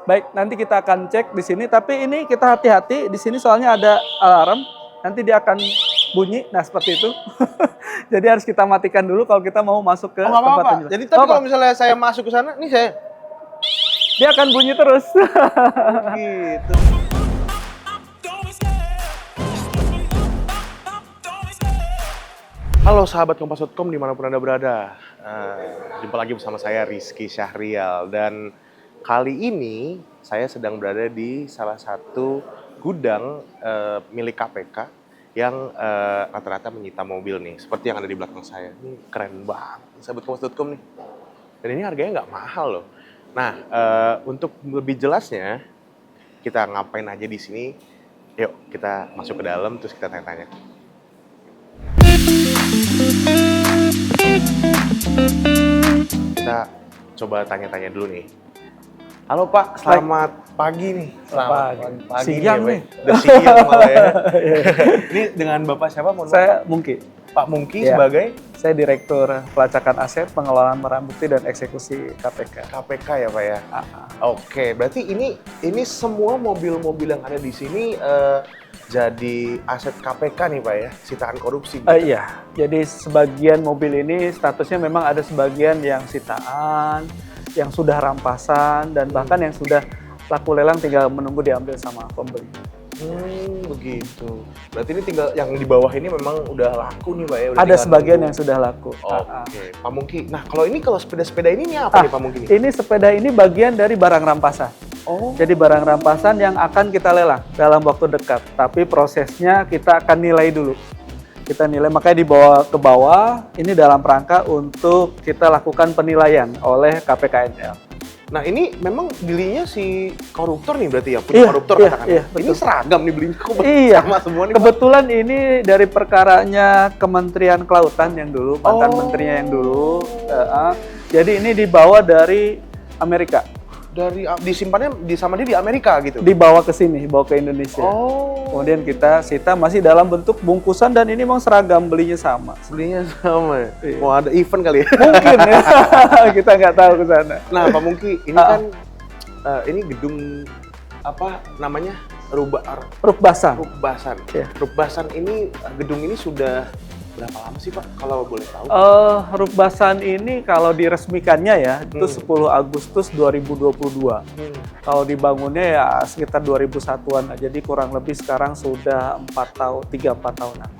Baik, nanti kita akan cek di sini. Tapi ini kita hati-hati di sini soalnya ada alarm. Nanti dia akan bunyi. Nah seperti itu. Jadi harus kita matikan dulu kalau kita mau masuk ke nggak tempat apa-apa. penjualan. Jadi tapi kalau misalnya saya masuk ke sana, nih saya Dia akan bunyi terus. gitu. Halo sahabat Kompas.com dimanapun Anda berada. Jumpa lagi bersama saya Rizky Syahrial. Dan kali ini saya sedang berada di salah satu gudang milik KPK yang rata-rata menyita mobil nih. Seperti yang ada di belakang saya. Ini keren banget sahabat Kompas.com nih. Dan ini harganya nggak mahal loh. Nah, untuk lebih jelasnya, kita ngapain aja di sini? Yuk, kita masuk ke dalam terus kita tanya-tanya. Kita coba tanya-tanya dulu nih. Halo Pak, selamat pagi nih. Selamat pagi siang nih. Udah siang malah ya. Ini dengan Bapak siapa? Saya Mungki. Pak Mungki Iya. sebagai Saya Direktur Pelacakan Aset, Pengelolaan Barang Bukti dan Eksekusi KPK. KPK ya Pak ya. Oke, berarti ini semua mobil-mobil yang ada di sini jadi aset KPK nih Pak ya, sitaan korupsi. Iya, jadi sebagian mobil ini statusnya memang ada sebagian yang sitaan, yang sudah rampasan, dan bahkan yang sudah laku lelang tinggal menunggu diambil sama pembeli. Begitu. Berarti ini tinggal yang di bawah ini memang udah laku nih Pak ya? Udah Ada tinggal sebagian nunggu. yang sudah laku. Oke, Pak Mungki. Nah, kalau sepeda-sepeda ini apa nih Pak Mungki? Ini sepeda ini bagian dari barang rampasan. Oh. Jadi barang rampasan yang akan kita lelang dalam waktu dekat. Tapi prosesnya kita akan nilai dulu. Kita nilai, makanya dibawa ke bawah. Ini dalam rangka untuk kita lakukan penilaian oleh KPKNL. Nah, ini memang belinya si koruptor nih berarti ya? Punya koruptor katakan. Iya, Ini betul. seragam nih belinya. Kok Iya, sama semua nih Pak? kebetulan ini dari perkaranya Kementerian Kelautan yang dulu, mantan menterinya yang dulu. Jadi ini dibawa dari Amerika. Disimpannya sama dia di Amerika gitu? Dibawa ke sini, bawa ke Indonesia. Oh. Kemudian kita sita masih dalam bentuk bungkusan dan ini memang seragam, belinya sama. Belinya sama ya? Iya. Mau ada event kali ya? Mungkin ya, kita nggak tahu ke sana. Nah, Pak Mungki, ini kan ini gedung apa namanya? Rukbasan. Rukbasan. Iya. Rukbasan ini gedung ini sudah berapa lama sih Pak? Kalau boleh tahu? Rukbasan ini kalau diresmikannya ya, itu 10 Agustus 2022. Kalau dibangunnya ya sekitar 2001-an, jadi kurang lebih sekarang sudah 3-4 tahunan.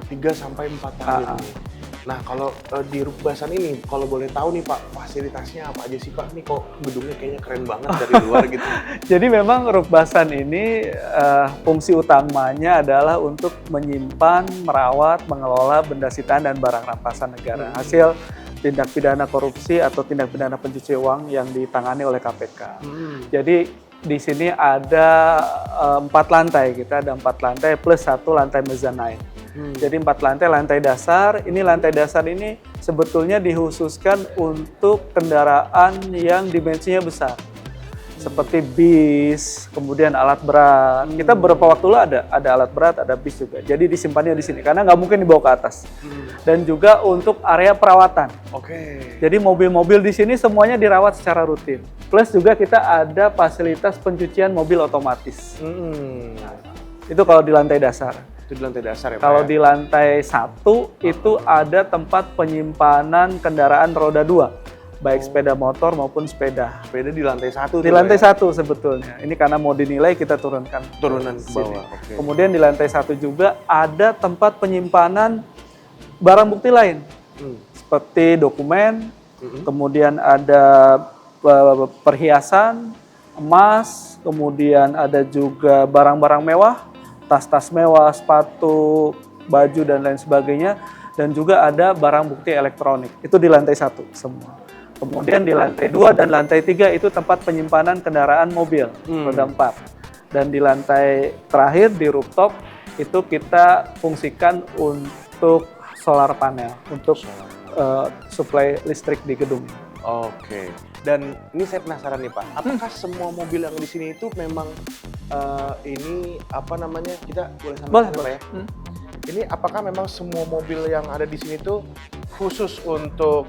3-4 tahun. Nah, kalau di Rukbasan ini, kalau boleh tahu nih Pak, fasilitasnya apa aja sih Pak? Ini kok gedungnya kayaknya keren banget dari luar gitu. Jadi memang Rukbasan ini fungsi utamanya adalah untuk menyimpan, merawat, mengelola benda sitaan dan barang rampasan negara. Hasil tindak pidana korupsi atau tindak pidana pencucian uang yang ditangani oleh KPK. Jadi di sini ada 4 lantai, kita ada 4 lantai plus 1 lantai mezzanine. Jadi 4 lantai dasar. Ini lantai dasar ini sebetulnya dikhususkan untuk kendaraan yang dimensinya besar. Seperti bis, kemudian alat berat. Kita beberapa waktu lalu ada alat berat, ada bis juga. Jadi disimpannya di sini karena nggak mungkin dibawa ke atas. Dan juga untuk area perawatan. Oke. Jadi mobil-mobil di sini semuanya dirawat secara rutin. Plus juga kita ada fasilitas pencucian mobil otomatis. Itu kalau di lantai dasar. Itu di lantai dasar ya Pak? Kalau ya? di lantai 1 itu ada tempat penyimpanan kendaraan roda 2, baik sepeda motor maupun sepeda. Sepeda di lantai 1 Di lantai 1 sebetulnya. Ini karena mau dinilai kita turunkan. Turunan ke sini. bawah. Oke. Kemudian di lantai 1 juga ada tempat penyimpanan barang bukti lain. Seperti dokumen, kemudian ada perhiasan, emas, kemudian ada juga barang-barang mewah, tas-tas mewah, sepatu, baju, dan lain sebagainya. Dan juga ada barang bukti elektronik. Itu di lantai 1 semua. Kemudian di lantai 2 dan lantai 3 itu tempat penyimpanan kendaraan mobil, roda 4. Dan di lantai terakhir, di rooftop, itu kita fungsikan untuk solar panel, untuk suplai listrik di gedung. Oke. Dan ini saya penasaran nih Pak, apakah semua mobil yang di sini itu memang ini apa namanya, kita boleh sampai Boleh, sana, Pak boleh. ya? Ini apakah memang semua mobil yang ada di sini tuh khusus untuk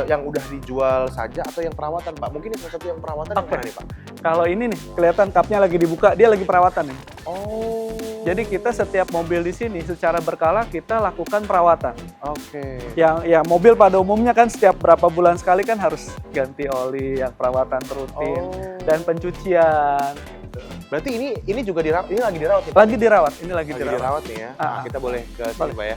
yang udah dijual saja atau yang perawatan, Pak? Mungkin salah satu yang perawatan yang mana nih, Pak? Kalau ini nih, kelihatan kapnya lagi dibuka, dia lagi perawatan nih. Oh. Jadi kita setiap mobil di sini secara berkala kita lakukan perawatan. Oke. Yang mobil pada umumnya kan setiap berapa bulan sekali kan harus ganti oli, yang perawatan rutin dan pencucian. Berarti ini juga dirawat, ini lagi dirawat nih? Lagi dirawat, ini lagi dirawat nih ya. Nah, kita boleh ke sini, Pak ya.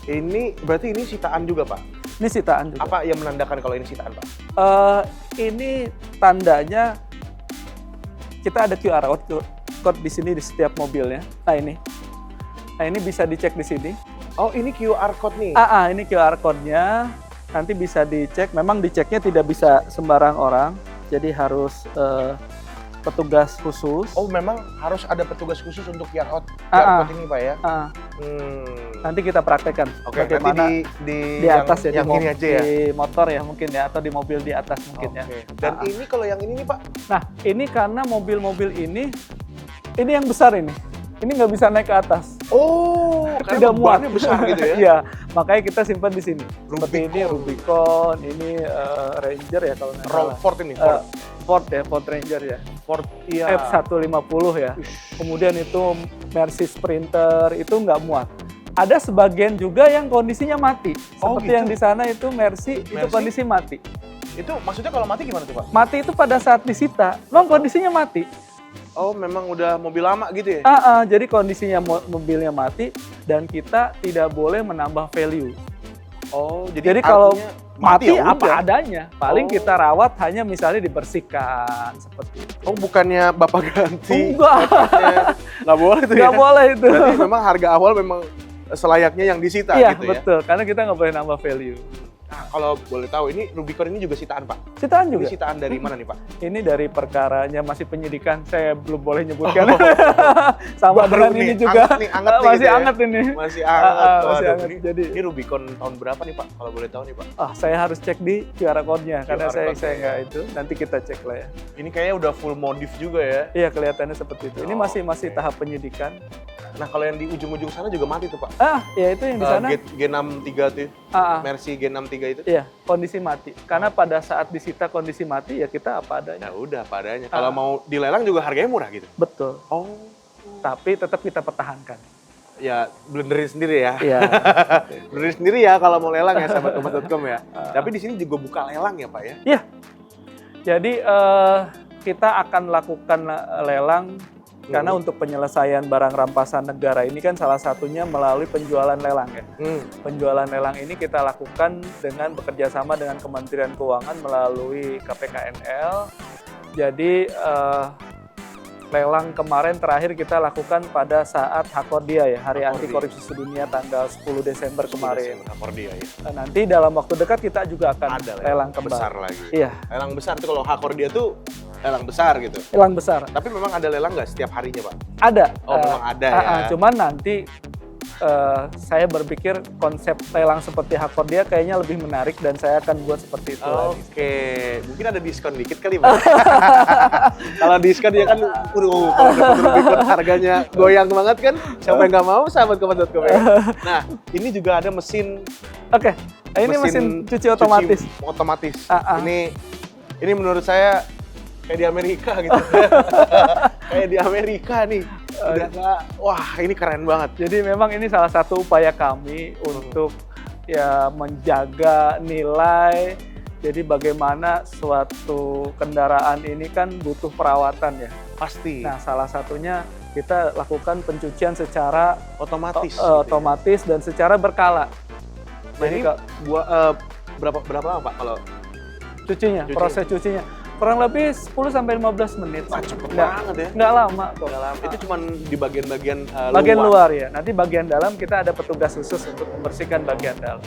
Ini berarti ini sitaan juga, Pak? Ini sitaan juga. Apa yang menandakan kalau ini sitaan, Pak? Ini tandanya kita ada QR code di sini di setiap mobilnya. Nah ini bisa dicek di sini. Oh, ini QR code nih? Ini QR code-nya. Nanti bisa dicek. Memang diceknya tidak bisa sembarang orang. Jadi harus petugas khusus. Oh, memang harus ada petugas khusus untuk QR code ini, Pak ya? Nanti kita praktekkan. Oke, bagaimana nanti di atas yang ini aja ya? Di motor ya mungkin ya, atau di mobil di atas mungkin ya. Dan ini kalau yang ini nih, Pak? Nah, ini karena mobil-mobil ini yang besar ini. Ini nggak bisa naik ke atas. Oh, tidak muat. Besar gitu ya? Iya, makanya kita simpan di sini. Seperti Rubicon. ini Rubicon, ini Ranger ya kalau nggak salah. Ford ini, Ford ya, Ford Ranger ya. Ford, iya. F150 ya. Kemudian itu Mercy Sprinter itu nggak muat. Ada sebagian juga yang kondisinya mati. Seperti gitu? yang di sana itu Mercy itu kondisi mati. Itu maksudnya kalau mati gimana tuh, Pak? Mati itu pada saat disita, memang kondisinya mati. Oh, memang udah mobil lama gitu ya? Jadi kondisinya mobilnya mati dan kita tidak boleh menambah value. Oh, jadi kalau mati ya apa adanya. Paling kita rawat hanya misalnya dibersihkan seperti itu. Oh, bukannya Bapak ganti? Enggak. Nggak boleh itu ya? Nggak boleh itu. Berarti memang harga awal memang selayaknya yang disita iya, gitu ya? betul. Karena kita nggak boleh nambah value. Nah, kalau boleh tahu, ini Rubicon ini juga sitaan, Pak? Sitaan juga. Ini sitaan dari mana nih, Pak? Ini dari perkaranya masih penyidikan, saya belum boleh nyebutkan. Sama dengan ini juga. Anget nih, masih anget ini. Masih anget. Masih anget. Jadi ini Rubicon tahun berapa nih, Pak? Kalau boleh tahu nih, Pak? saya harus cek di QR code-nya karena saya nggak ya. itu. Nanti kita cek lah ya. Ini kayaknya udah full modif juga ya? Iya, kelihatannya seperti itu. Ini masih tahap penyidikan. Nah, kalau yang di ujung-ujung sana juga mati tuh, Pak? Ya itu yang di sana. G63 tuh, Mercy G63 itu? Iya, kondisi mati. Karena pada saat disita kondisi mati, ya kita apa adanya. Ya udah, apa adanya. Kalau mau dilelang juga harganya murah gitu? Betul. Oh. Tapi tetap kita pertahankan. Ya, blenderin sendiri ya? Iya. Blenderin sendiri ya kalau mau lelang ya, sahabatkompas.com ya? Tapi di sini juga buka lelang ya, Pak ya? Iya. Jadi kita akan lakukan lelang karena untuk penyelesaian barang rampasan negara ini kan salah satunya melalui penjualan lelang ya. Penjualan lelang ini kita lakukan dengan bekerja sama dengan Kementerian Keuangan melalui KPKNL. Jadi lelang kemarin terakhir kita lakukan pada saat Hakordia ya, Hari Anti Korupsi Sedunia tanggal 10 Desember kemarin. Hakordia ya. Nanti dalam waktu dekat kita juga akan ada lelang kembali. Besar lagi. Iya. Lelang besar itu kalau Hakordia tuh lelang besar gitu. Lelang besar. Tapi memang ada lelang nggak setiap harinya, Pak? Ada. Oh, memang ada ya. Cuman nanti saya berpikir konsep lelang seperti Hakordia kayaknya lebih menarik dan saya akan buat seperti itu. Oke, mungkin ada diskon dikit kali, Pak. Kalau diskon ya kan, kalau Rubicon harganya goyang banget kan, siapa yang nggak mau, sahabatkompas.com ya. Nah, ini juga ada mesin. Oke, ini mesin cuci otomatis. Otomatis. Ini menurut saya kayak di Amerika gitu. Kayak di Amerika nih. Wah, ini keren banget. Jadi memang ini salah satu upaya kami untuk ya menjaga nilai. Jadi bagaimana suatu kendaraan ini kan butuh perawatan ya. Pasti. Nah, salah satunya kita lakukan pencucian secara otomatis. Otomatis dan secara berkala. Nah, ini berapa lama, Pak, kalau cucinya? Proses cucinya kurang lebih 10 sampai 15 menit. Wah, cepet banget ya. Nggak lama kok. Itu cuma di bagian-bagian bagian luar ya. Nanti bagian dalam kita ada petugas khusus untuk membersihkan bagian dalam.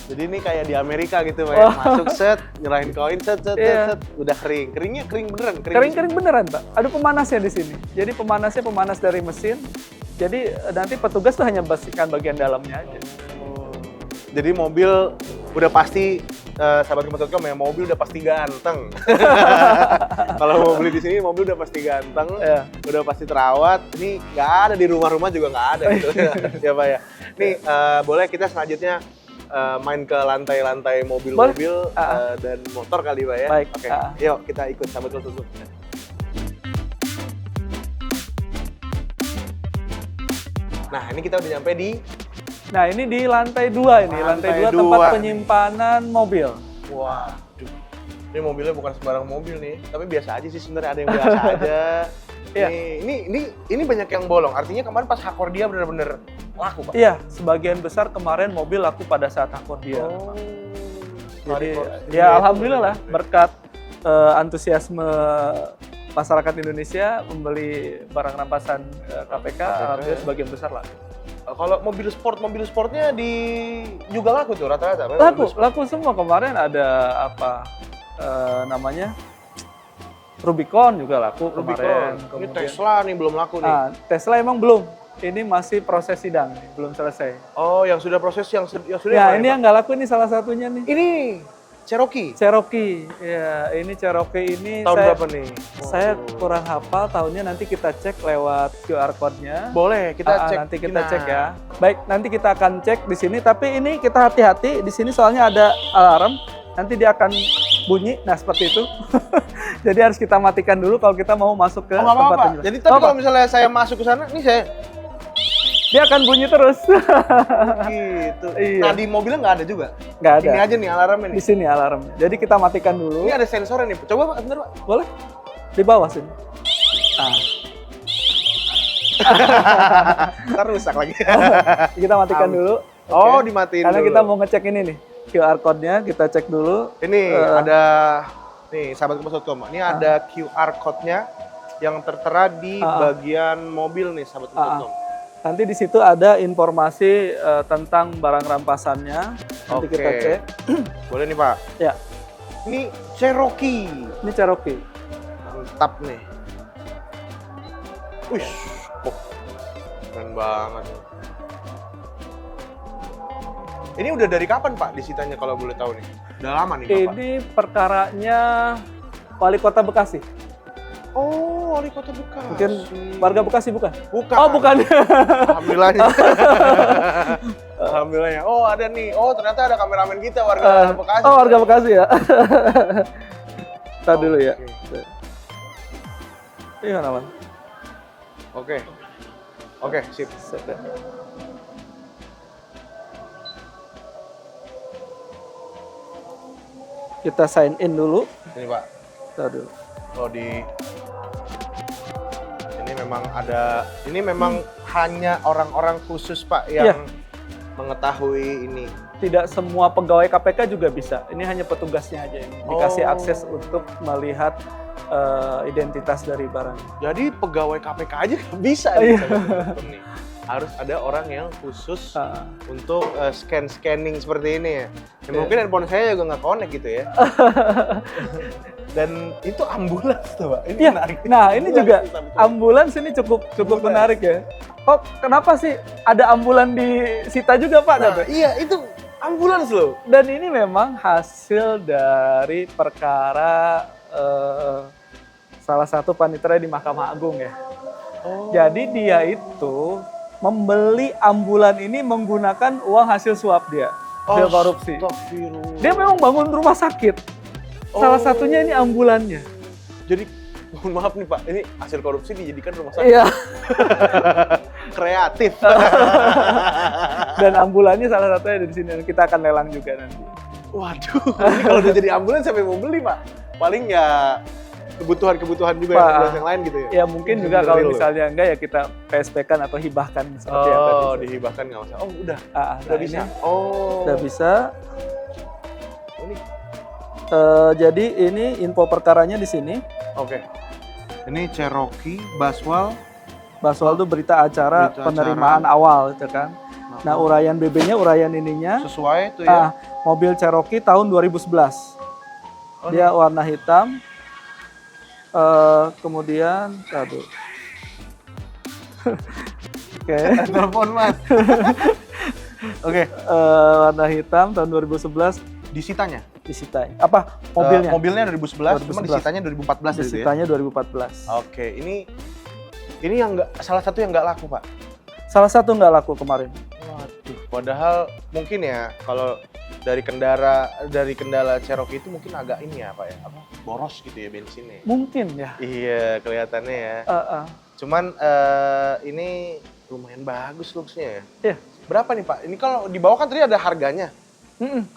Jadi ini kayak di Amerika gitu, Pak. Masuk set, nyerahin koin set, udah kering. Keringnya kering beneran. Kering beneran, Pak. Ada pemanasnya di sini. Jadi pemanasnya pemanas dari mesin. Jadi nanti petugas tuh hanya bersihkan bagian dalamnya aja. Jadi mobil udah pasti sahabat kemot.com ya, mobil udah pasti ganteng. Kalau mau beli di sini mobil udah pasti ganteng, udah pasti terawat. Ini nggak ada di rumah-rumah juga nggak ada gitu. Ya Pak ya. Nih boleh kita selanjutnya main ke lantai-lantai mobil-mobil dan motor kali Pak ya. Baik. Oke, yuk kita ikut sahabat kemot.com. Nah, ini kita udah nyampe di... Nah, ini di lantai 2 ini. Lantai 2 tempat penyimpanan mobil. Waduh. Ini mobilnya bukan sembarang mobil nih, tapi biasa aja sih sebenarnya, ada yang biasa aja. Iya. Ini banyak yang bolong. Artinya kemarin pas Hakordia bener-bener laku, Pak. Iya, sebagian besar kemarin mobil laku pada saat Hakordia. Oh. Jadi ya alhamdulillah lah berkat antusiasme masyarakat Indonesia membeli barang rampasan KPK, alhamdulillah sebagian besar lah. Kalau mobil sportnya juga laku tuh rata-rata. Laku semua. Kemarin ada namanya Rubicon juga laku kemarin. Ini Tesla nih belum laku nih. Tesla emang belum. Ini masih proses sidang, belum selesai. Oh, yang sudah proses yang sudah. Ya, ini yang nggak laku ini salah satunya nih. Ini Cherokee, ya ini Cherokee ini tahun berapa nih? Saya kurang hafal tahunnya, nanti kita cek lewat QR code-nya. Boleh, kita cek. Nanti kita cek ya. Baik, nanti kita akan cek di sini. Tapi ini kita hati-hati di sini soalnya ada alarm. Nanti dia akan bunyi. Nah seperti itu. Jadi harus kita matikan dulu kalau kita mau masuk ke tempat penjualan. Jadi tapi kalau misalnya saya masuk ke sana, nih dia akan bunyi terus. Gitu. Iya. Nah di mobilnya nggak ada juga? Nggak ada. Ini aja nih alarmnya nih. Di sini alarmnya. Jadi kita matikan dulu. Ini ada sensornya nih. Coba Pak, bentar Pak. Boleh? Di bawah sini. Nah. Ntar rusak lagi. Kita matikan dulu. Oh, dimatiin Karena dulu. kita mau ngecek ini nih. QR code-nya kita cek dulu. Ini ada nih sahabat kemot.com. Ini ada QR code-nya yang tertera di bagian mobil nih sahabat kemot.com. Nanti di situ ada informasi tentang barang rampasannya. Nanti kita cek. Boleh nih Pak. Ya. Ini Cherokee. Ini Cherokee. Mantap nih. Wih, keren banget. Ini udah dari kapan Pak disitanya kalau boleh tahu nih? Udah lama nih Bapak? Ini perkaranya Wali Kota Bekasi. Oh, Wali Kota Bekasi. Mungkin warga Bekasi bukan? Bukan. Oh, bukan. Alhamdulillahnya. Alhamdulillahnya. Oh, ada nih. Oh, ternyata ada kameramen kita warga Bekasi. Oh, warga Bekasi ya. Tadi dulu ya. Iya, Nawan. Oke. Oke, sip. Kita sign in dulu. Ini Pak. Tadi dulu. Oh, ini memang hanya orang-orang khusus Pak yang mengetahui ini. Tidak semua pegawai KPK juga bisa. Ini hanya petugasnya aja yang dikasih akses untuk melihat identitas dari barang. Jadi pegawai KPK aja nggak bisa nih. Harus ada orang yang khusus untuk scanning seperti ini ya. Mungkin handphone saya juga nggak connect gitu ya. Dan itu ambulans tuh Pak. Ini menarik. Nah ini juga ambulans ini cukup menarik ya. Oh kenapa sih ada ambulan disita juga Pak? Nah, iya itu ambulans loh. Dan ini memang hasil dari perkara salah satu panitera di Mahkamah Agung ya. Jadi dia itu membeli ambulan ini menggunakan uang hasil suap dia korupsi. Dia memang bangun rumah sakit. Salah satunya ini ambulannya. Jadi mohon maaf nih Pak, ini hasil korupsi dijadikan rumah sakit. Iya. Kreatif. Dan ambulannya salah satunya ada di sini. Kita akan lelang juga nanti. Waduh, ini kalau udah jadi ambulans siapa yang mau beli Pak? Paling ya kebutuhan juga yang lain gitu ya? Ya mungkin juga kalau misalnya enggak ya kita PSP-kan atau hibahkan seperti yang tadi. Oh, dihibahkan nggak masalah. Oh, udah bisa. Udah bisa. Ini. Jadi ini info perkaranya di sini. Oke. Ini Cherokee, Baswal. Baswal itu berita acara penerimaan awal, itu kan. Nah, uraian BB-nya, uraian ininya. Sesuai tuh ya. Mobil Cherokee tahun 2011. Dia warna hitam. Kemudian, aduh. Oke. Telepon Mas. Oke. Warna hitam tahun 2011. Disitanya? disita. Apa mobilnya? Mobilnya 2011, cuma 2011. disitanya 2014 gitu ya. Disitanya 2014. Oke, ini yang salah satu yang nggak laku, Pak. Salah satu nggak laku kemarin. Waduh, padahal mungkin ya kalau dari kendala Cherokee itu mungkin agak ini ya, Pak ya, boros gitu ya bensinnya. Mungkin ya. Iya, kelihatannya ya. Cuman ini lumayan bagus looks-nya ya. Iya. Berapa nih, Pak? Ini kalau di bawah kan tadi ada harganya.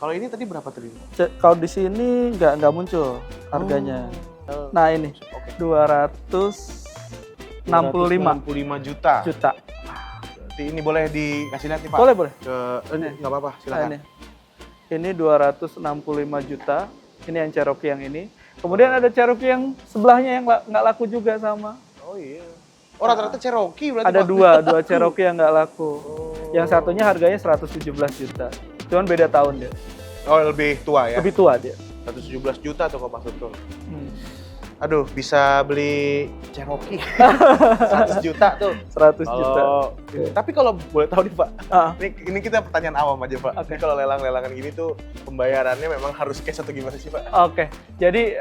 Kalau ini tadi berapa tadi? Kalau di sini nggak muncul harganya. Nah ini Oke. 265 juta. Berarti ini boleh dikasih lihat nih, Pak? Boleh. Nggak apa-apa, silakan. Ini 265 juta. Ini yang Cherokee yang ini. Kemudian ada Cherokee yang sebelahnya yang nggak laku juga sama. Oh iya. Oh rata-rata Cherokee berarti, Ada Pak? dua Cherokee yang nggak laku. Yang satunya harganya 117 juta. Cuman beda tahun dia. Oh lebih tua ya? Lebih tua dia. 117 juta tuh kok maksudku. Aduh, bisa beli Cherokee 100 juta tuh. 100 juta. Tapi kalau boleh tahu nih, Pak, ini kita pertanyaan awam aja, Pak. Oke. Ini kalau lelang-lelangan gini tuh pembayarannya memang harus cash atau gimana sih, Pak? Oke, jadi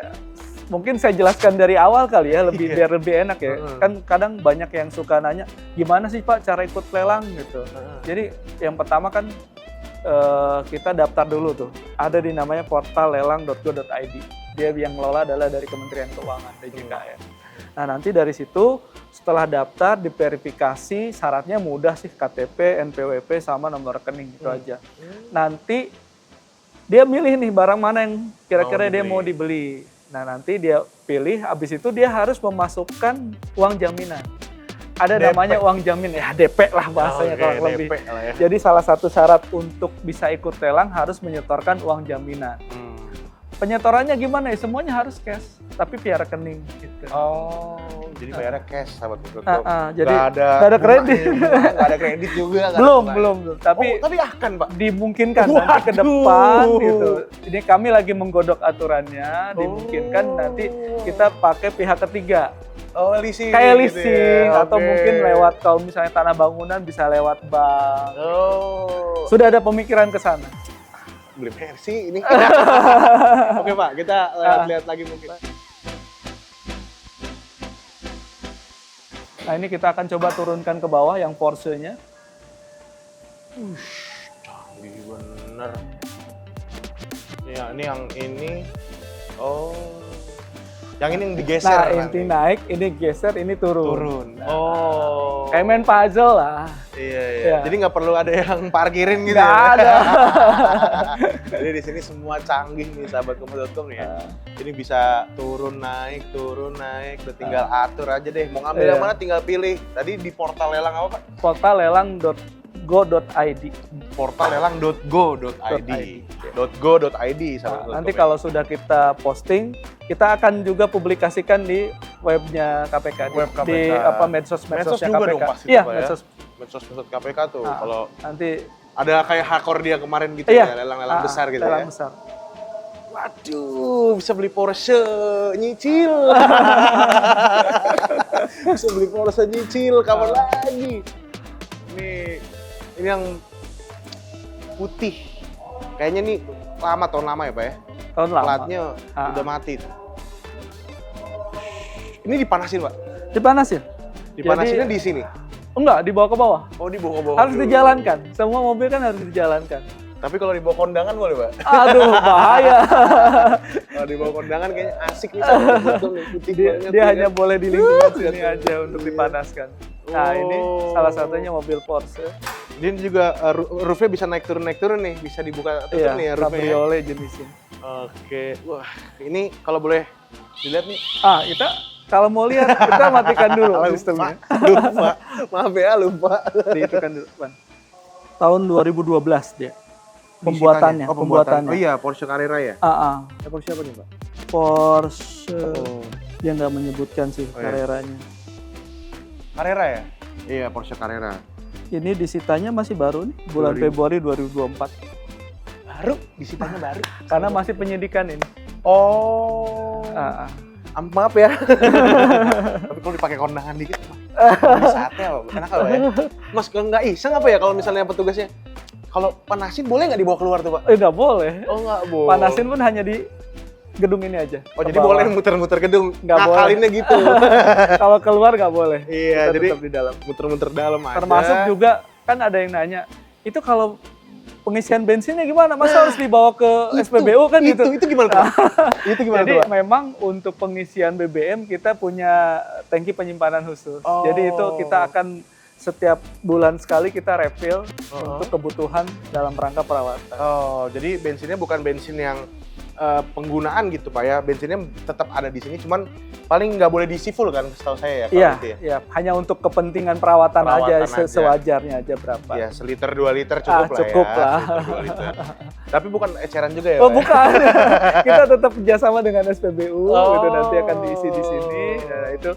mungkin saya jelaskan dari awal kali ya, biar lebih enak ya. Kan kadang banyak yang suka nanya, gimana sih Pak cara ikut lelang gitu. Jadi yang pertama kan kita daftar dulu tuh. Ada di namanya portal lelang.go.id. Dia yang ngelola adalah dari Kementerian Keuangan, DJKN. Nah nanti dari situ setelah daftar diverifikasi, syaratnya mudah sih, KTP, NPWP sama nomor rekening gitu aja. Nanti dia milih nih barang mana yang kira-kira dia mau dibeli. Nah nanti dia pilih, habis itu dia harus memasukkan uang jaminan. Ada DP. namanya uang jamin, ya DP lah bahasanya kurang lebih. DP lah ya. Jadi salah satu syarat untuk bisa ikut lelang harus menyetorkan uang jaminan. Penyetorannya gimana ya? Semuanya harus cash, tapi via rekening gitu. Oh, jadi bayarnya cash, sahabat Bukit. Jadi nggak ada kredit. Nggak ada kredit juga. Belum. Tapi akan, Pak. dimungkinkan nanti ke depan gitu. Ini kami lagi menggodok aturannya, dimungkinkan nanti kita pakai pihak ketiga. Oh, leasing. Kayak gitu leasing ya. atau Oke. mungkin lewat kalau misalnya tanah bangunan bisa lewat bank. Oh. Sudah ada pemikiran ke sana. Beli versi ini. Oke, Pak, kita lihat lagi mungkin. Nah, ini kita akan coba turunkan ke bawah yang Porsche-nya. Canggih bener. Ya, ini yang ini. Oh. Yang ini yang digeser. Nah, nanti. inti naik, ini geser, ini turun. Turun. Oh. Kayak main puzzle lah. Iya. Jadi nggak perlu ada yang parkirin gitu. Nggak ya? ada. Jadi di sini semua canggih nih sahabat Kompas.com nih ya. Ini bisa turun naik, udah tinggal atur aja deh. Mau ngambil yang mana tinggal pilih. Tadi di portal lelang apa, Pak? Portal lelang.go.id. Portal lelang.go.id. .go.id sahabat Kompas.com. Nanti kalau sudah kita posting, kita akan juga publikasikan di webnya KPK, Web KPK. di medsos-medsosnya Medsos juga KPK. dong pasti Iya, Pak, ya? medsos. Medsos KPK tuh. Kalau Nanti ada kayak hakor dia kemarin gitu iya, ya, lelang-lelang besar gitu lelang ya. besar. Waduh, bisa beli Porsche nyicil. Bisa beli Porsche nyicil, kapan lagi? Ini yang putih. Kayaknya nih tahun lama ya, Pak ya? Tahun lama. Platnya udah mati tuh. Ini dipanasin, Pak? Dipanasin? Dipanasinnya Jadi, di sini? enggak, dibawa ke bawah. Oh, dibawa ke bawah Harus dulu. dijalankan. Semua mobil kan harus dijalankan. Tapi kalau dibawa kondangan boleh, Pak? Aduh, bahaya. Kalau dibawa kondangan kayaknya asik nih. Betul nih, putih banget. Dia hanya boleh di lingkungan sini lihat tuh. aja untuk dipanaskan. Nah, ini salah satunya mobil Porsche. Dia juga roofnya bisa naik turun nih, bisa dibuka tutup Iya, nih ya roofnya. Ya? cabriolet jenisnya. Oke, wah ini kalau boleh dilihat nih. Kita kalau mau lihat kita matikan dulu sistemnya. Lupa, maaf ya lupa. Dihitungkan dulu, Bang. Tahun 2012 dia. Pembuatannya. Oh iya, Porsche Carrera ya? Porsche apa nih, Pak? Porsche. Dia nggak menyebutkan sih Carrera-nya. Carrera ya? Iya, Porsche Carrera. Ini disitanya masih baru nih, bulan Februari 2024. Baru? Disitanya baru? Karena masih penyidikan ini. Oh. Maaf ya. Tapi kalau dipakai kondangan dikit, Mas. Saatnya enak apa ya? Mas, nggak iseng apa ya kalau misalnya petugasnya? Kalau panasin boleh nggak dibawa keluar tuh, Pak? Nggak boleh. Oh, nggak boleh. Panasin pun hanya di gedung ini aja. Oh, jadi boleh muter-muter gedung. Nggak boleh. Ngakalinnya gitu. Kalau keluar nggak boleh. Iya, Kita jadi tetap di dalam. muter-muter dalam aja. Termasuk juga kan ada yang nanya, itu kalau pengisian bensinnya gimana? Masa harus dibawa ke SPBU kan gitu? Itu gimana tuh, Pak? Itu gimana Jadi tuh, Pak? memang untuk pengisian BBM kita punya tangki penyimpanan khusus. Oh. Jadi itu kita akan setiap bulan sekali kita refill untuk kebutuhan dalam rangka perawatan. Oh, jadi bensinnya bukan bensin yang penggunaan gitu, Pak ya. Bensinnya tetap ada di sini, cuman paling nggak boleh diisi full kan, setahu saya ya. Iya, Gitu ya. iya, hanya untuk kepentingan perawatan aja, Perawatan aja. sewajarnya aja berapa. Ya, seliter 2 liter cukup lah cukup ya. lah. Seliter 2 liter. Tapi bukan eceran juga ya, Oh Pak ya? bukan, kita tetap kerjasama dengan SPBU, Oh. itu nanti akan diisi di sini. Nah, itu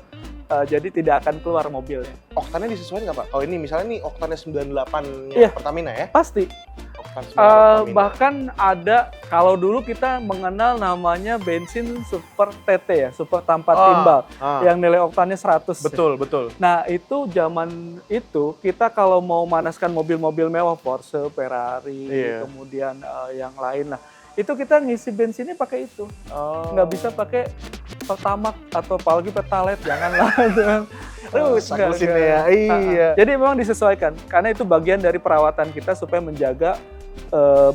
jadi tidak akan keluar mobilnya. Oktannya disesuaikan nggak, Pak? Kalau ini misalnya nih oktannya 98-nya Iya. Pertamina ya? Pasti. Oktan 98 Pertamina. Bahkan ada, kalau dulu kita mengenal namanya bensin super TT ya, super tanpa timbal, yang nilai oktannya 100. Betul, betul. Nah itu zaman itu kita kalau mau manaskan mobil-mobil mewah, Porsche, Ferrari, Iya. kemudian yang lain lah, itu kita ngisi bensinnya pakai itu. Nggak bisa pakai Pertamax atau apalagi Pertalite, janganlah. Rusak Nggak, mesinnya nggak. ya, iya. Jadi memang disesuaikan, karena itu bagian dari perawatan kita supaya menjaga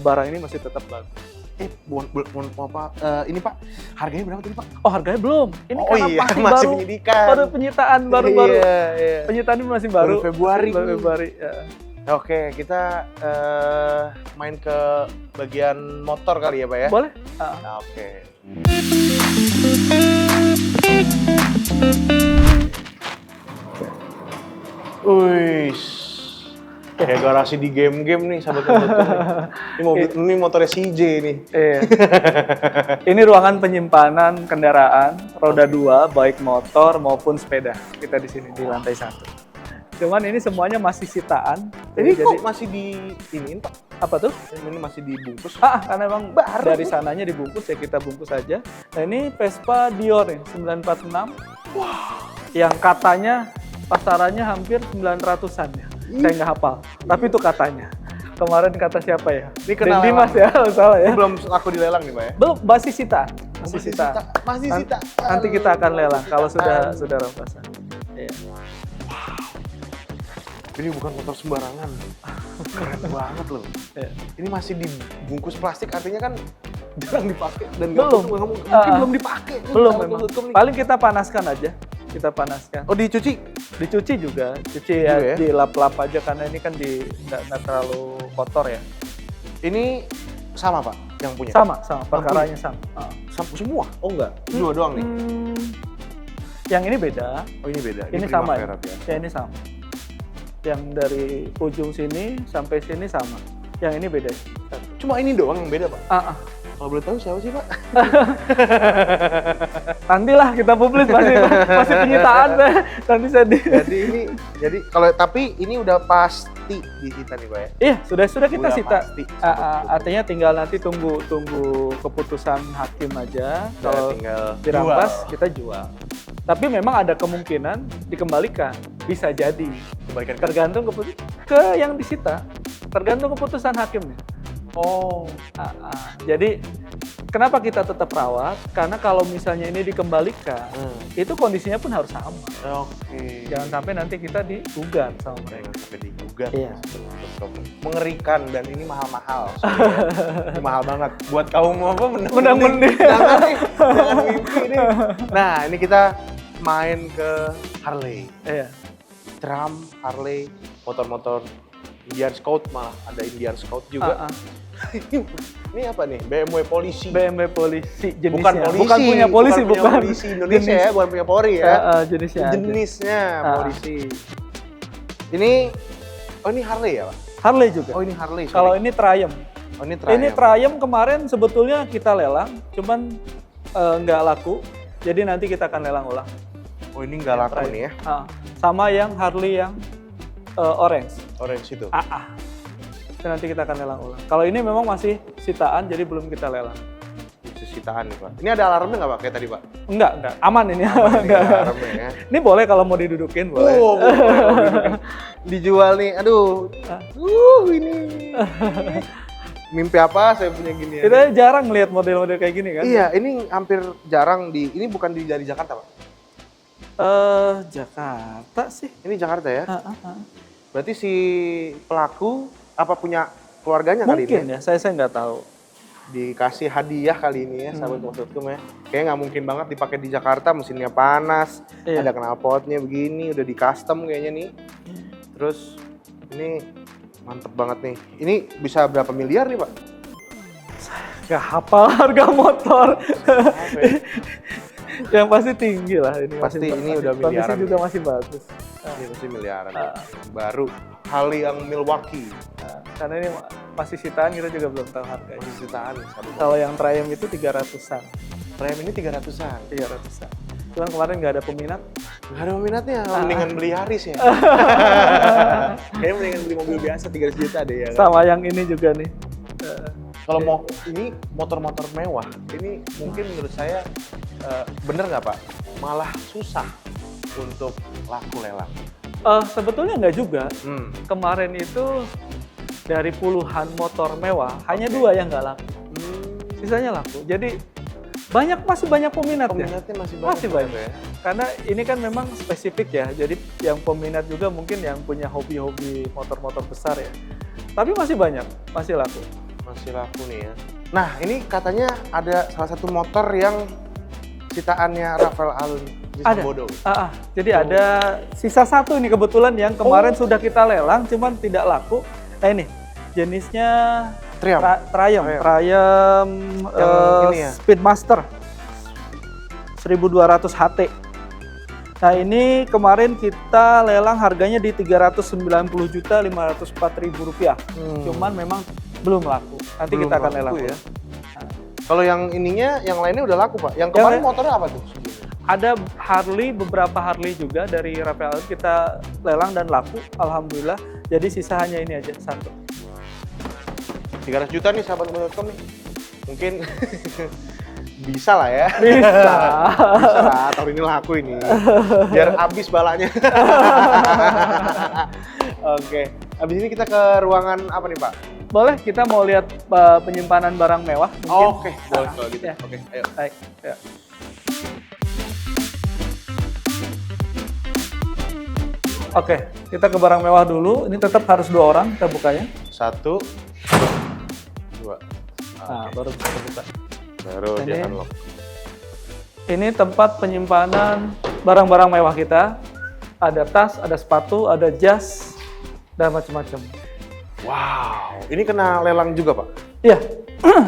barang ini masih tetap bagus. Pak, ini Pak, harganya berapa tadi Pak? Oh harganya belum, ini Oh karena iya, masih masih baru, penyidikan. baru penyitaan baru-baru. Iya, iya. Penyitaan ini masih baru. Februari. Baru Februari. Ya. Oke, kita main ke bagian motor kali ya Pak ya? Boleh? Nah, oke. Wih, kayak garasi di game-game nih sahabat-sahabat. Ini motornya CJ nih. Iya. Ini ruangan penyimpanan kendaraan roda 2, baik motor maupun sepeda. Kita di sini di lantai 1. Cuman ini semuanya masih sitaan. Ini Jadi kok masih di iniin Pak? apa tuh? Ini masih dibungkus? Karena memang Baru. dari sananya dibungkus ya kita bungkus aja. Nah ini Vespa Dior nih, 946. Wah. Yang katanya pasarannya hampir 900-an ya. Saya nggak hafal, tapi itu katanya. Kemarin kata siapa ya? Ini kena Den Dimas lelang. ya, salah ya. Ini belum aku dilelang nih Pak ya? Belum, masih sita. Masih sita. Masih sita. Nanti kita akan lelang kalau sudah rampasan. Iya. Ini bukan motor sembarangan. Keren banget loh. Iya. Ini masih dibungkus plastik, artinya kan jarang dipakai dan Belum. mungkin belum dipakai. Belum memang. Paling kita panaskan aja. Kita panaskan. Oh, dicuci? Dicuci juga. Cuci Juga ya, ya? dilap-lap aja karena ini kan nggak terlalu kotor ya. Ini sama Pak yang punya? Sama, perkaranya sama. Semua? Oh enggak, dua doang nih? Yang ini beda. Oh ini beda? Ini sama Primavera, ya? Ya ini sama. Yang dari ujung sini sampai sini sama. Yang ini beda. Cuma ini doang yang beda Pak? Kalau boleh tahu siapa sih Pak? Nantilah kita publis masih penyitaan nanti saya Jadi kalau tapi ini udah pasti disita nih Pak ya? Iya, sudah kita Udah sita. pasti. Artinya tinggal nanti tunggu keputusan hakim aja. Kalau tinggal dirampas kita jual. Tapi memang ada kemungkinan dikembalikan, bisa jadi. Kembalikan Tergantung ke yang disita. Tergantung keputusan hakimnya. Oh. Jadi kenapa kita tetap rawat? Karena kalau misalnya ini dikembalikan, itu kondisinya pun harus sama. Oke. Jangan sampai nanti kita digugat sama mereka. Jangan sampai digugat. Iya. Betul. Mengerikan dan ini mahal-mahal. Ini mahal banget. Buat kaum apa Menang-mending. Jangan mimpi nih. Nah, ini kita main ke Harley. Iya. Drum, Harley, motor-motor Indian Scout, malah ada Indian Scout juga. Ini apa nih? BMW Polisi. BMW Polisi jenisnya. Bukan polisi. Bukan punya polisi, punya bukan. polisi Indonesia ya, bukan punya Polri ya. Jenisnya. aja. Jenisnya polisi. Ini ini Harley ya, Pak? Harley juga. Oh, ini Harley. Kalau ini Triumph. Oh, ini Triumph. Ini Triumph kemarin sebetulnya kita lelang, cuman nggak laku. Jadi nanti kita akan lelang ulang. Oh, ini nggak laku Triumph. nih ya? Sama yang Harley yang orange. Orange itu. Itu nanti kita akan lelang ulang. Kalau ini memang masih sitaan, jadi belum kita lelang. Itu sitaan nih Pak. Ini ada alarmnya nggak Pak kayak tadi Pak? Enggak, aman ini. Aman, ini Enggak. alarmnya ya. Ini boleh kalau mau didudukin, boleh. Boleh. Dijual nih, aduh. Ini. Mimpi apa saya punya gini ya? Kita jarang lihat model-model kayak gini kan? Iya, ini hampir jarang ini bukan dari Jakarta Pak? Jakarta sih. Ini Jakarta ya? Ah. Berarti si pelaku apa punya keluarganya kali ini? Mungkin ya, saya nggak tahu. Dikasih hadiah kali ini ya, sahabat Kompas.com ya. Kayaknya nggak mungkin banget dipakai di Jakarta, mesinnya panas, Iya. ada knalpotnya begini, udah di custom kayaknya nih. Terus ini mantep banget nih. Ini bisa berapa miliar nih Pak? Gak hafal harga motor. Apa ya? Yang pasti tinggi lah ini. Pasti ini udah Kondisi miliaran. juga masih bagus. Ini pasti miliaran. Ah. Baru Harley yang Milwaukee. Karena ini masih sitaan, kita juga belum tahu harganya. Masih jutaan. Kalau yang Triumph itu 300-an. Frame ini 300-an. 300-an. Cuman kemarin nggak ada peminat. Nggak ada peminatnya, mendingan beli Yaris ya. Kayaknya mendingan beli mobil biasa 300 juta deh ya. Sama yang ini juga nih. Kalau mau ini motor-motor mewah, ini mungkin menurut saya bener nggak Pak? Malah susah untuk laku lelang. Sebetulnya nggak juga. Kemarin itu dari puluhan motor mewah, hanya 2 yang nggak laku. Sisanya laku. Jadi masih banyak peminat ya. Peminatnya masih Masih banyak. ya. Karena ini kan memang spesifik ya. Jadi yang peminat juga mungkin yang punya hobi-hobi motor-motor besar ya. Tapi masih banyak, masih laku. Masih laku nih ya. Nah ini katanya ada salah satu motor yang citaannya Rafael Alun di Ada. Sambodo. Jadi ada sisa 1 ini kebetulan yang kemarin sudah kita lelang, cuman tidak laku. Nah ini jenisnya Triumph. Triumph Yang ini ya? Speedmaster 1200 HT. Nah ini kemarin kita lelang harganya di Rp390.504.000 rupiah. Cuman memang belum laku. Nanti Belum kita akan laku lelang ya. Kalau yang ininya, yang lainnya udah laku Pak. Yang kemarin motornya apa tuh? Ada Harley, beberapa Harley juga dari Rafael Alun kita lelang dan laku, alhamdulillah. Jadi sisa hanya ini aja, 1. 300 juta nih sahabat Kompas.com nih. Mungkin bisa lah ya. Bisa. Bisa lah, tahun ini laku ini. Biar habis balanya. Oke, habis ini kita ke ruangan apa nih Pak? Boleh, kita mau lihat penyimpanan barang mewah mungkin. Oke, boleh kalau gitu. Ya. Oke, ayo. Baik, ya. Oke, kita ke barang mewah dulu. Ini tetap harus 2 orang kita bukanya. 1, 2. Nah, baru bisa kita buka. Baru Ini- dia unlock. Ini tempat penyimpanan barang-barang mewah kita. Ada tas, ada sepatu, ada jas, dan macam-macam. Wow, ini kena lelang juga Pak? Iya,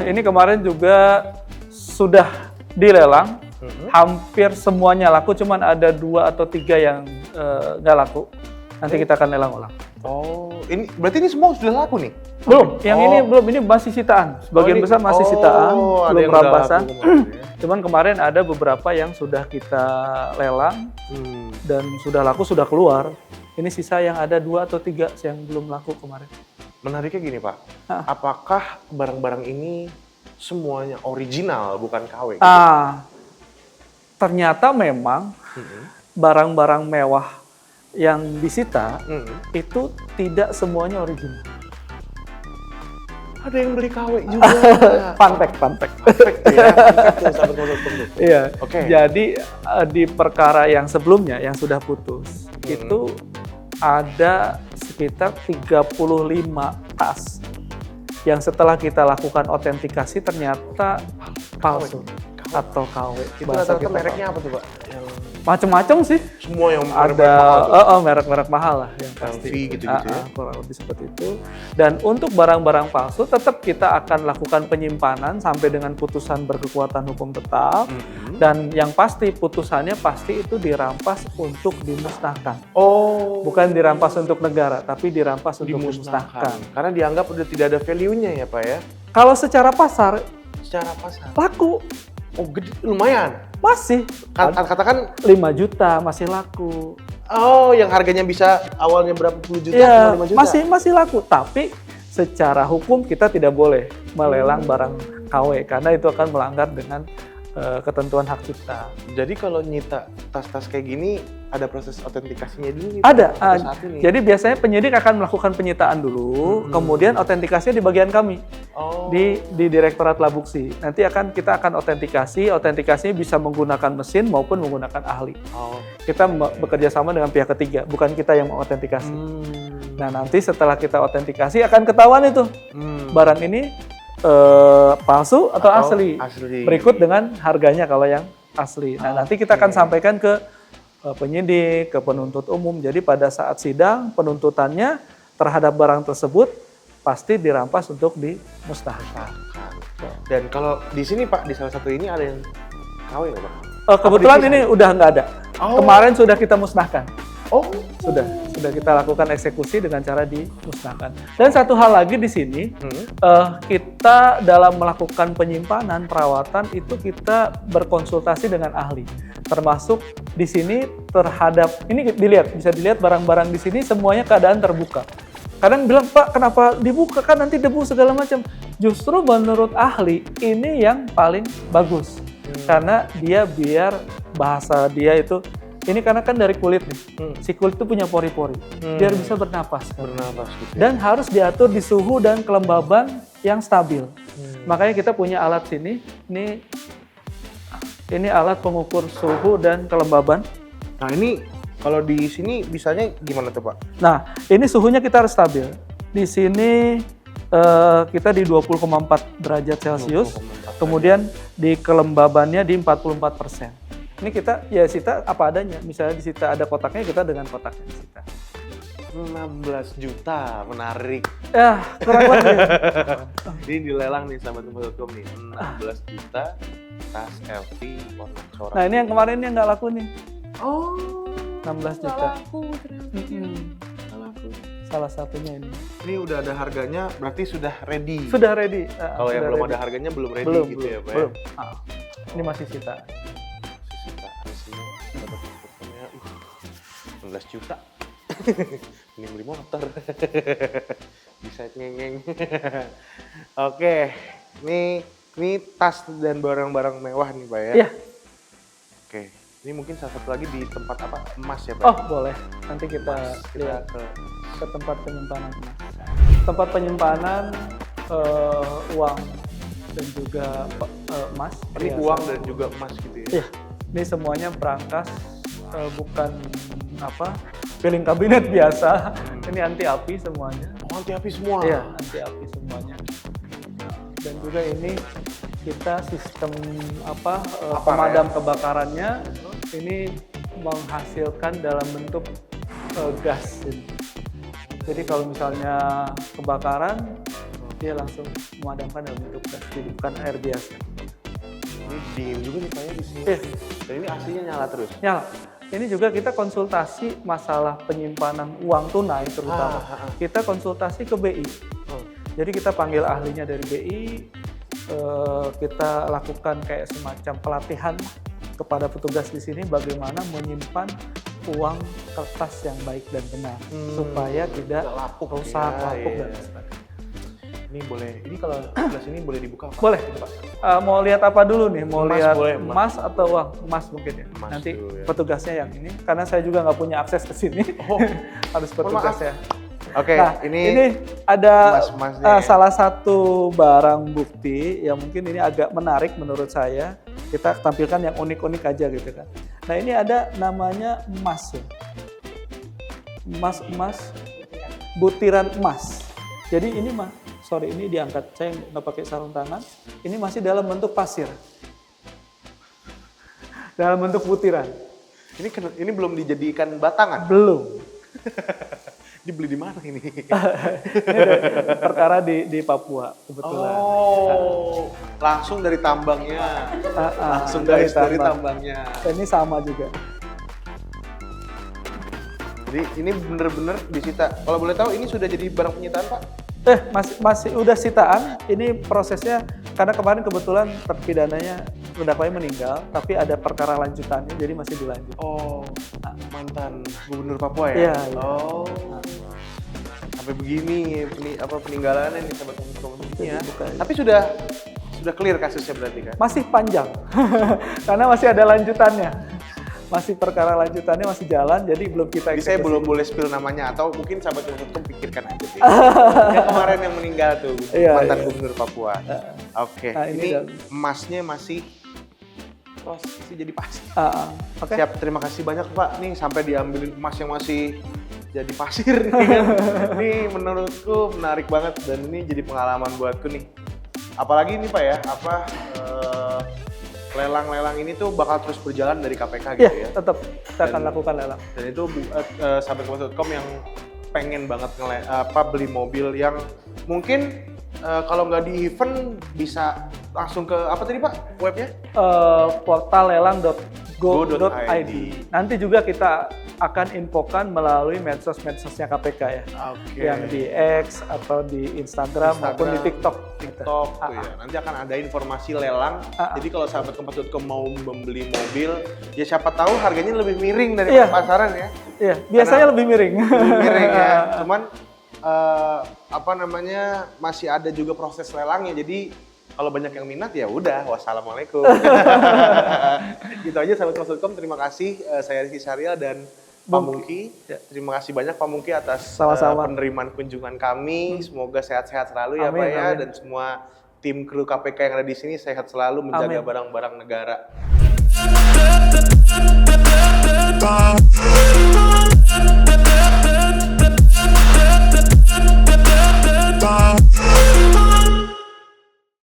ini kemarin juga sudah dilelang. Hampir semuanya laku, cuman ada 2 atau 3 yang nggak laku. Nanti kita akan lelang ulang. Oh, ini berarti ini semua sudah laku nih? Belum, yang ini belum, ini masih sitaan. Sebagian ini- besar masih sitaan, ada belum yang udah rampasan. laku kemarin ya. Cuman kemarin ada beberapa yang sudah kita lelang dan sudah laku, sudah keluar. Ini sisa yang ada 2 atau 3 yang belum laku kemarin. Menariknya gini Pak, Hah. apakah barang-barang ini semuanya original bukan KW? Gitu? Ternyata memang barang-barang mewah yang disita itu tidak semuanya original. Ada yang beli KW juga. Fun fact. Perfect ya, mantap tuh, sahabat Kompas.com tuh. Iya. Oke. Jadi di perkara yang sebelumnya yang sudah putus itu ada sekitar 35 tas yang setelah kita lakukan autentikasi ternyata palsu atau KW. Itu Bahasa rata-rata kita mereknya apa tuh Pak? Yang macam-macam sih. semua yang Ada mahal tuh? merek-merek mahal lah yang pasti. LV gitu-gitu ya? Kurang lebih seperti itu. Dan untuk barang-barang palsu tetap kita akan lakukan penyimpanan sampai dengan putusan berkekuatan hukum tetap. Dan yang pasti putusannya pasti itu dirampas untuk dimusnahkan. Oh, Bukan dirampas untuk negara, tapi dirampas untuk dimusnahkan. Karena dianggap udah tidak ada value-nya ya Pak ya? Kalau secara pasar Secara pasar. laku, Oh gede, lumayan. masih. Katakan, 5 juta masih laku. oh yang harganya bisa awalnya berapa puluh juta, Iya, 5 juta? masih laku. Tapi secara hukum kita tidak boleh melelang barang KW karena itu akan melanggar dengan ketentuan hak cipta. Jadi kalau nyita tas-tas kayak gini ada proses autentikasinya dulu nih? Ada. Saat ini. Jadi biasanya penyidik akan melakukan penyitaan dulu, kemudian autentikasinya di bagian kami. Di Direktorat Labuksi. Nanti kita akan autentikasinya bisa menggunakan mesin maupun menggunakan ahli. Kita bekerja sama dengan pihak ketiga, bukan kita yang mengautentikasi. Nah, nanti setelah kita autentikasi akan ketahuan itu barang ini palsu atau asli. Berikut dengan harganya kalau yang asli. Nah, nanti kita akan sampaikan ke penyidik, ke penuntut umum. Jadi pada saat sidang penuntutannya terhadap barang tersebut pasti dirampas untuk dimusnahkan. Dan kalau di sini Pak, di salah satu ini ada yang KW nggak Pak? Kebetulan ini udah nggak ada. Kemarin sudah kita musnahkan. Sudah kita lakukan eksekusi dengan cara dimusnahkan. Dan satu hal lagi di sini, kita dalam melakukan penyimpanan, perawatan itu kita berkonsultasi dengan ahli. Termasuk di sini ini bisa dilihat barang-barang di sini semuanya keadaan terbuka. Kadang bilang, Pak, kenapa dibuka? Kan nanti debu segala macam. Justru menurut ahli, ini yang paling bagus. Karena biar bahasa dia itu, ini karena kan dari kulit nih. Si kulit itu punya pori-pori. Biar bisa bernapas. Gitu. Dan harus diatur di suhu dan kelembaban yang stabil. Makanya kita punya alat sini. Ini alat pengukur suhu dan kelembaban. Nah, ini kalau di sini bisanya gimana tuh Pak? Nah, ini suhunya kita harus stabil. Di sini kita di 20,4 derajat Celcius. Kemudian di kelembabannya di 44%. Ini kita sita apa adanya. Misalnya di sita ada kotaknya, kita dengan kotaknya sita. 16 juta, menarik. Ya, kurang lebih. Ini dilelang nih sahabat-sahabat nih, 16 juta tas LV warna corak. Nah, ini yang kemarin yang nggak laku nih. 16 juta. Laku ternyata. Salah satunya ini. Ini udah ada harganya, berarti sudah ready. Sudah ready. Kalau yang belum ada harganya belum ready gitu ya Pak? Belum. Ini masih sita. 16 juta. Ini beli motor. Bisa ngengeng. Oke, ini tas dan barang-barang mewah nih Pak ya? Iya. Oke, ini mungkin salah satu lagi di tempat apa? Emas ya Pak? Oh, boleh. Nanti kita lihat ke tempat penyimpanan emas. Tempat penyimpanan uang dan juga emas. Ini uang dan juga emas gitu ya? Iya. Ini semuanya berangkas, bukan piling kabinet biasa. Ini anti api semuanya. Oh, anti api semua? Iya, anti api semuanya. Dan juga ini kita sistem pemadam kebakarannya ini menghasilkan dalam bentuk gas. Jadi kalau misalnya kebakaran, dia langsung memadamkan dalam bentuk gas, jadi bukan air biasa. Ini dingin juga nih Pak ya di sini. Dan ini aslinya nyala terus? Nyala. Ini juga kita konsultasi masalah penyimpanan uang tunai terutama. Kita konsultasi ke BI. Jadi kita panggil ahlinya dari BI, kita lakukan kayak semacam pelatihan kepada petugas di sini bagaimana menyimpan uang kertas yang baik dan benar supaya tidak rusak, lapuk dan sebagainya. Ini boleh, ini kalau sebelah sini boleh dibuka Pak? Boleh Pak. Mau lihat apa dulu nih? Mau Emas lihat boleh, emas atau uang? Emas mungkin ya. Emas nanti dulu, ya. petugasnya yang ini, karena saya juga nggak punya akses ke sini. Harus petugasnya. Oke, Nah, ini ada salah satu barang bukti yang mungkin ini agak menarik menurut saya. Kita tampilkan yang unik-unik aja gitu kan. Nah, ini ada namanya emas ya. Emas, butiran emas. Jadi ini ini diangkat, saya nggak pakai sarung tangan. Ini masih dalam bentuk pasir. Dalam bentuk butiran. Ini belum dijadikan batangan? Belum. Dibeli di mana ini? Ini perkara di Papua kebetulan. Oh, langsung dari tambangnya. Langsung dari tambangnya. Dan ini sama juga. Jadi ini bener-bener disita. Kalau boleh tahu ini sudah jadi barang penyitaan Pak? Masih udah sitaan. Ini prosesnya karena kemarin kebetulan terpidananya terdakwanya meninggal, tapi ada perkara lanjutannya, jadi masih dilanjut. Oh, mantan gubernur Papua ya? Iya. Oh, sampai begini peninggalannya nih sahabat-sahabat ya. Tapi sudah clear kasusnya berarti kan? Masih panjang, karena masih ada lanjutannya. Masih perkara lanjutannya masih jalan, jadi belum kita Jadi saya eksekusi. belum boleh spill namanya, atau mungkin sahabat Gubernur pikirkan aja sih. Yang kemarin yang meninggal tuh, Iya, mantan iya. Gubernur Papua. Oke, Nah, ini dan- emasnya masih proses jadi pasir. Oke. Siap, terima kasih banyak Pak. Nih sampai diambilin emas yang masih jadi pasir nih kan. Ini menurutku menarik banget dan ini jadi pengalaman buatku nih. Apalagi ini Pak ya, lelang-lelang ini tuh bakal terus berjalan dari KPK gitu Iya, ya. tetap kita akan Dan- lakukan lelang. Dan itu sahabatkompas.com yang pengen banget beli mobil yang mungkin kalau nggak di event bisa langsung ke apa tadi Pak webnya? Portal lelang.go.id. Nanti juga kita akan infokan melalui medsos-medsosnya KPK ya. Oke. Yang di X atau di Instagram maupun di TikTok. TikTok tuh ya. Nanti akan ada informasi lelang. Jadi kalau sahabatkompas.com mau membeli mobil, ya siapa tahu harganya lebih miring dari Iya. pasaran ya. Iya, biasanya lebih miring. Lebih miring ya. Cuman masih ada juga proses lelangnya. Jadi kalau banyak yang minat ya udah, wassalamualaikum. Gitu aja sahabatkompas.com. Terima kasih, saya Rizky Syahrial dan Pak Mungki. Ya. Terima kasih banyak Pak Mungki atas Sama-sama. penerimaan kunjungan kami. Semoga sehat-sehat selalu ya Amin, Pak ya, amin. dan semua tim kru KPK yang ada di sini sehat selalu menjaga Amin. barang-barang negara.